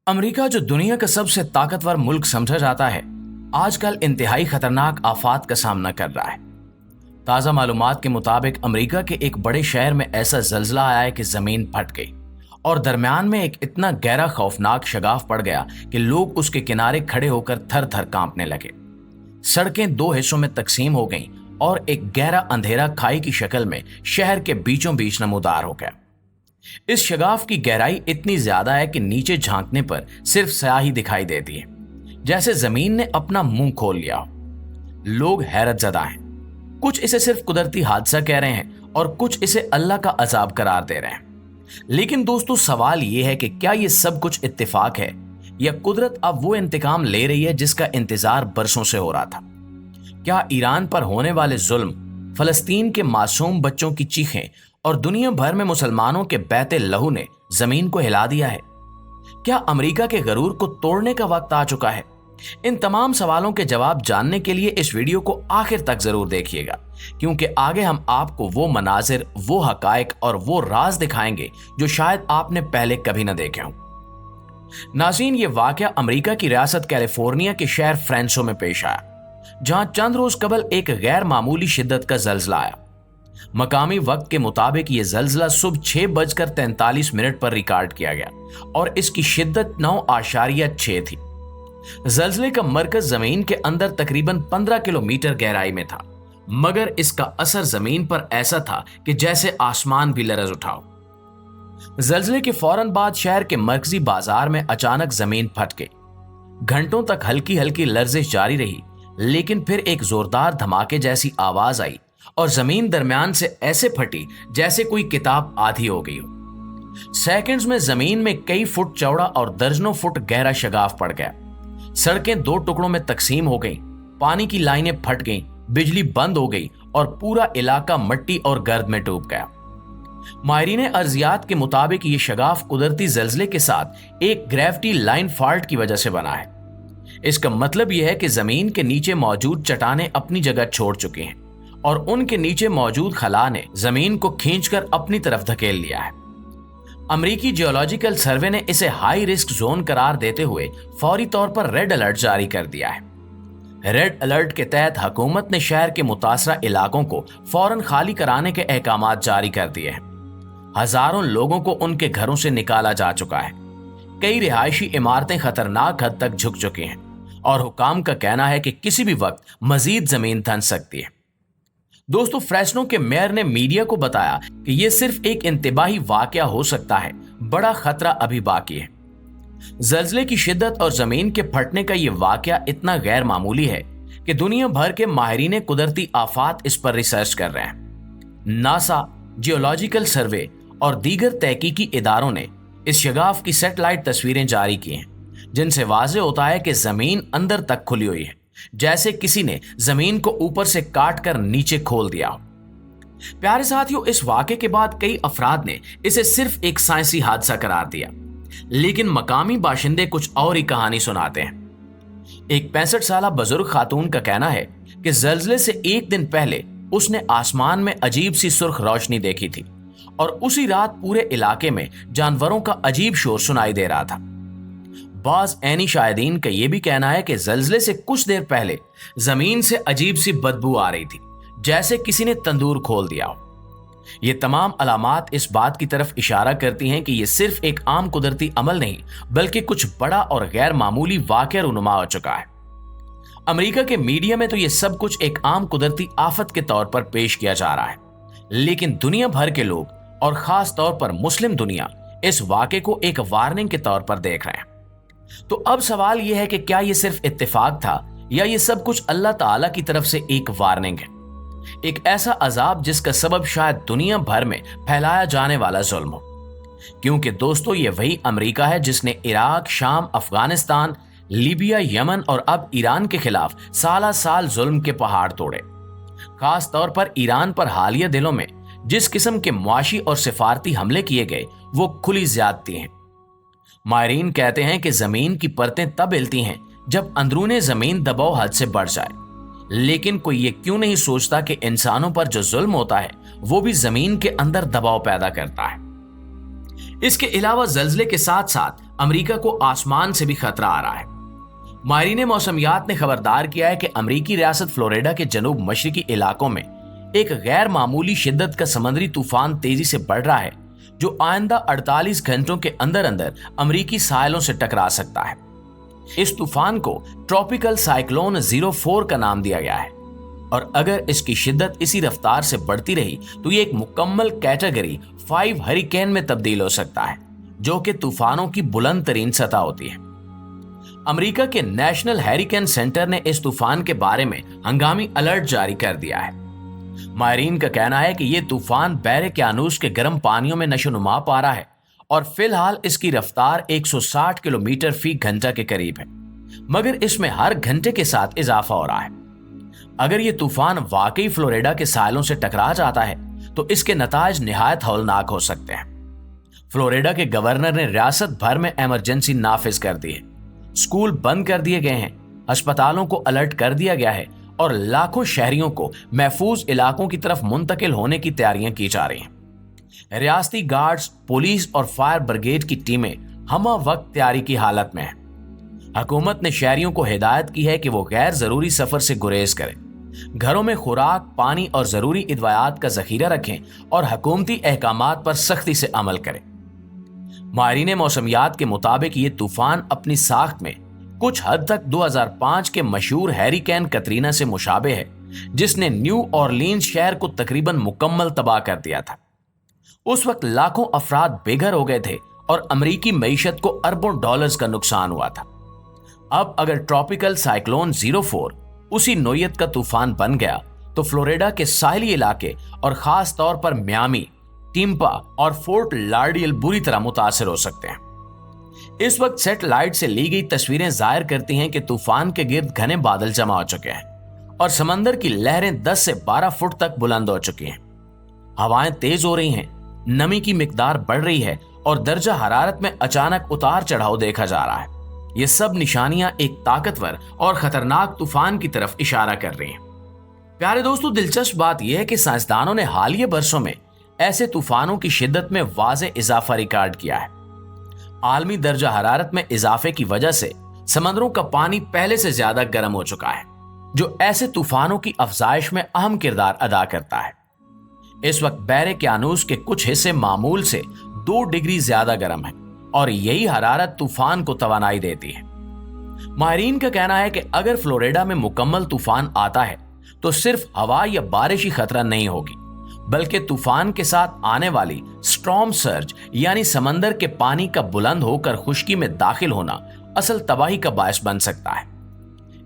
America जो दुनिया का सबसे ताकतवर मुल्क समझा जाता है, आजकल इंतहाई खतरनाक आफात का सामना कर रहा है। ताज़ा मालूमात के मुताबिक अमेरिका के एक बड़े शहर में ऐसा जल्जला आया है कि जमीन फट गई और दरमियान में एक इतना गहरा खौफनाक शगाफ पड़ गया कि लोग उसके किनारे खड़े होकर थर थर कांपने लगे। सड़कें दो हिस्सों में तकसीम हो गईं और एक गहरा अंधेरा खाई की शक्ल में शहर के बीचों बीच नमूदार हो गया। इस शगाफ की गहराई इतनी ज्यादा है कि नीचे झांकने पर सिर्फ स्याही दिखाई देती है, जैसे जमीन ने अपना मुंह खोल लिया हो। लोग हैरतजदा हैं, कुछ इसे सिर्फ कुदरती हादसा कह रहे हैं और कुछ इसे अल्लाह का अजाब करार दे रहे हैं। लेकिन दोस्तों, सवाल यह है कि क्या यह सब कुछ इत्तेफाक है या कुदरत अब वो इंतकाम ले रही है जिसका इंतजार बरसों से हो रहा था? क्या ईरान पर होने वाले जुल्म, फलस्तीन के मासूम बच्चों की चीखें और दुनिया भर में मुसलमानों के बहते लहू ने जमीन को हिला दिया है? क्या अमेरिका के गरूर को तोड़ने का वक्त आ चुका है? इन तमाम सवालों के जवाब जानने के लिए इस वीडियो को आखिर तक जरूर देखिएगा, क्योंकि आगे हम आपको वो मनाजिर, वो हकायक और वो राज दिखाएंगे जो शायद आपने पहले कभी न देखे हों। नाज़रीन, ये वाकया अमेरिका की रियासत कैलिफोर्निया के शहर फ्रेंसो में पेश आया, जहां चंद रोज कबल एक गैर मामूली शिद्दत का जल्जला आया। मकामी वक्त के मुताबिक यह जल्जला सुबह 6:43 पर रिकॉर्ड किया गया और इसकी शिद्दत 9.6 थी। जल्जले का मरकज जमीन के अंदर तकरीबन 15 किलोमीटर गहराई में था, मगर इसका असर जमीन पर ऐसा था कि जैसे आसमान भी लरज उठाओ। जल्जले के फौरन बाद शहर के मरकजी बाजार में अचानक जमीन फट गई। घंटों तक हल्की हल्की लर्जिश जारी रही, लेकिन फिर एक जोरदार धमाके जैसी आवाज आई और जमीन दरमियान से ऐसे फटी जैसे कोई किताब आधी हो गई हो। सेकंड्स में जमीन में कई फुट चौड़ा और दर्जनों फुट गहरा शगाफ पड़ गया। सड़कें दो टुकड़ों में तकसीम हो गईं, पानी की लाइनें फट गईं, बिजली बंद हो गई और पूरा इलाका मिट्टी और गर्द में डूब गया। माहिरीन अर्जियात के मुताबिक ये शगाफ कुदरती जल्जले के साथ एक ग्रेविटी लाइन फॉल्ट की वजह से बना है। इसका मतलब यह है कि जमीन के नीचे मौजूद चट्टानें अपनी जगह छोड़ चुकी हैं और उनके नीचे मौजूद खला ने जमीन को खींचकर अपनी तरफ धकेल लिया है। अमेरिकी जियोलॉजिकल सर्वे ने इसे हाई रिस्क जोन करार देते हुए फौरी तौर पर रेड अलर्ट जारी कर दिया है। रेड अलर्ट के तहत हुकूमत ने शहर के मुतासरा इलाकों को फौरन खाली कराने के अहकाम जारी कर दिए हैं। हजारों लोगों को उनके घरों से निकाला जा चुका है। कई रिहायशी इमारतें खतरनाक हद तक झुक चुकी हैं और हुकाम का कहना है कि किसी भी वक्त मजीद जमीन धंस सकती है। दोस्तों, फ्रेस्नो के मेयर ने मीडिया को बताया कि यह सिर्फ एक इंतबाही वाकया हो सकता है, बड़ा खतरा अभी बाकी है। जल्जले की शिद्दत और जमीन के फटने का यह वाकया इतना गैर मामूली है कि दुनिया भर के माहिरीन कुदरती आफात इस पर रिसर्च कर रहे हैं। नासा, जियोलॉजिकल सर्वे और दीगर तहकीकी इदारों ने इस शगाफ की सैटेलाइट तस्वीरें जारी की हैं, जिनसे वाज़ेह होता है कि जमीन अंदर तक खुली हुई है, जैसे किसी ने जमीन को ऊपर से काट कर नीचे खोल दिया हो। प्यारे साथियों, इस वाक़े के बाद कई अफराद ने इसे सिर्फ एक साइंसी हादसा करार दिया, लेकिन मकामी बाशिंदे कुछ और ही कहानी सुनाते हैं। एक 65 साल बुजुर्ग खातून का कहना है कि जल्जले से एक दिन पहले उसने आसमान में अजीब सी सुर्ख रोशनी देखी थी और उसी रात पूरे इलाके में जानवरों का अजीब शोर सुनाई दे रहा था। बाज ऐनी शायदीन का यह भी कहना है कि जल्जले से कुछ देर पहले जमीन से अजीब सी बदबू आ रही थी, जैसे किसी ने तंदूर खोल दिया हो। ये तमाम अलामात इस बात की तरफ इशारा करती हैं कि यह सिर्फ एक आम कुदरती अमल नहीं, बल्कि कुछ बड़ा और गैर मामूली वाकया रूनुमा हो चुका है। अमेरिका के मीडिया में तो यह सब कुछ एक आम कुदरती आफत के तौर पर पेश किया जा रहा है, लेकिन दुनिया भर के लोग और खास तौर पर मुस्लिम दुनिया इस वाकये को एक वार्निंग के तौर पर देख रहे हैं। तो अब सवाल यह है कि क्या यह सिर्फ इत्तेफाक था या यह सब कुछ अल्लाह ताला की तरफ से एक वार्निंग है, एक ऐसा अजाब जिसका सबब शायद दुनिया भर में फैलाया जाने वाला जुल्म हो। क्योंकि दोस्तों, यह वही अमेरिका है जिसने इराक, शाम, अफगानिस्तान, लीबिया, यमन और अब ईरान के खिलाफ साला साल जुल्म के पहाड़ तोड़े। खास तौर पर ईरान पर हालिया दिनों में जिस किस्म के मुआशी और सिफारती हमले किए गए, वो खुली ज्यादती हैं। माहिरीन कहते हैं कि जमीन की परतें तब हिलती हैं जब अंदरूने जमीन दबाव हद से बढ़ जाए, लेकिन कोई ये क्यों नहीं सोचता कि इंसानों पर जो जुल्म होता है वो भी जमीन के अंदर दबाव पैदा करता है। इसके अलावा जल्जले के साथ साथ अमेरिका को आसमान से भी खतरा आ रहा है। माहिरीन मौसमियात ने खबरदार किया है कि अमेरिकी रियासत फ्लोरिडा के जनूब मशरकी इलाकों में एक गैर मामूली शिद्दत का समुद्री तूफान तेजी से बढ़ रहा है, जो आइंदा 48 घंटों के अंदर अंदर अमेरिकी साहिलों से टकरा सकता है। इस तूफान को ट्रॉपिकल साइक्लोन 04 का नाम दिया गया है और अगर इसकी शिद्दत इसी रफ्तार से बढ़ती रही तो ये एक मुकम्मल कैटेगरी 5 हरिकेन में तब्दील हो सकता है, जो कि तूफानों की बुलंद तरीन सतह होती है। अमेरिका के नेशनल हरिकेन सेंटर ने इस तूफान के बारे में हंगामी अलर्ट जारी कर दिया है। माहिरीन का कहना है कि यह तूफान बहर-ए-क्यानूस के गर्म पानियों में नशोनुमा पा रहा है और फिलहाल इसकी रफ्तार 160 किलोमीटर फी घंटा के करीब है, मगर इसमें हर घंटे के साथ इजाफा हो रहा है। अगर ये तूफान वाकई फ्लोरिडा के साहिलों से टकरा जाता है तो इसके नताज निहायत हौलनाक हो सकते हैं। फ्लोरिडा के गवर्नर ने रियासत भर में इमरजेंसी नाफिज कर दी है, स्कूल बंद कर दिए गए हैं, अस्पतालों को अलर्ट कर दिया गया है और लाखों शहरियों को महफूज इलाकों की तरफ मुंतकिल होने की तैयारियां की जा रही हैं। रियासती गार्ड्स, पुलिस और फायर ब्रिगेड की टीमें हमा वक्त तैयारी की हालत में हैं। हुकूमत ने शहरियों को हिदायत की है कि वो गैर जरूरी सफर से गुरेज करें, घरों में खुराक, पानी और जरूरी इदवायात का जखीरा रखें और हुकूमती अहकामात पर सख्ती से अमल करें। माहिरीन मौसमियात के मुताबिक ये तूफान अपनी साख्त में कुछ हद तक 2005 के मशहूर हैरिकेन कतरीना से मुशाबे है, जिसने न्यू ऑरलीन्स शहर को तकरीबन मुकम्मल तबाह कर दिया था। उस वक्त लाखों अफराद बेघर हो गए थे और अमेरिकी मईशत को अरबों डॉलर्स का नुकसान हुआ था। अब अगर ट्रॉपिकल साइक्लोन 04 उसी नोयत का तूफान बन गया तो फ्लोरिडा के साहिली इलाके और खास तौर पर मियामी, टिम्पा और फोर्ट लाडरडेल बुरी तरह मुतासर हो सकते हैं। इस वक्त सैटेलाइट से ली गई तस्वीरें जाहिर करती हैं कि तूफान के गिर्द घने बादल जमा हो चुके हैं और समंदर की लहरें 10 से 12 फुट तक बुलंद हो चुकी हैं। हवाएं तेज हो रही हैं, नमी की मिकदार बढ़ रही है और दर्जा हरारत में अचानक उतार चढ़ाव देखा जा रहा है। ये सब निशानियां एक ताकतवर और खतरनाक तूफान की तरफ इशारा कर रही हैं। प्यारे दोस्तों, दिलचस्प बात यह है कि साइंसदानों ने हालिया बरसों में ऐसे तूफानों की शिद्दत में वाज़ेह इजाफा रिकॉर्ड किया है। आलमी दर्जा हरारत में इजाफे की वजह से समंदरों का पानी पहले से ज्यादा गर्म हो चुका है, जो ऐसे तूफानों की अफजाइश में अहम किरदार अदा करता है। इस वक्त बहर-ए-क्यानूस के कुछ हिस्से मामूल से 2 डिग्री ज्यादा गर्म है और यही हरारत तूफान को तवानाई देती है। माहिरीन का कहना है कि अगर फ्लोरिडा में मुकम्मल तूफान आता है तो सिर्फ हवा या बारिश ही खतरा नहीं होगी, बल्कि तूफान के साथ आने वाली स्टॉर्म सर्ज यानी समंदर के पानी का बुलंद होकर खुश्की में दाखिल होना असल तबाही का बायस बन सकता है।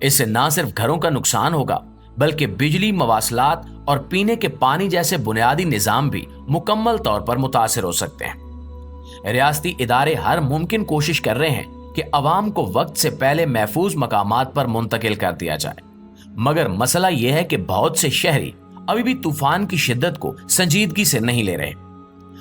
इससे न सिर्फ घरों का नुकसान होगा, बल्कि बिजली, मवासलात और पीने के पानी जैसे बुनियादी निजाम भी मुकम्मल तौर पर मुतासिर हो सकते हैं। रियासती इदारे हर मुमकिन कोशिश कर रहे हैं कि अवाम को वक्त से पहले महफूज मकामात पर मुंतकिल कर दिया जाए, मगर मसला यह है कि बहुत से शहरी अभी भी तूफान की शिद्दत को संजीदगी से नहीं ले रहे।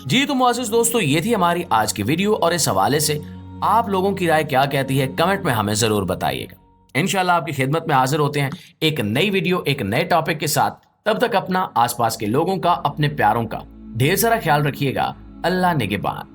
जी तो मुआज़िज़ दोस्तों, ये थी हमारी आज की वीडियो और इस हवाले से आप लोगों की राय क्या कहती है कमेंट में हमें जरूर बताइएगा। इंशाल्लाह आपकी खिदमत में हाजिर होते हैं एक नई वीडियो, एक नए टॉपिक के साथ। तब तक अपना, आसपास के लोगों का, अपने प्यारों का ढेर सारा ख्याल रखिएगा। अल्लाह निगहबान।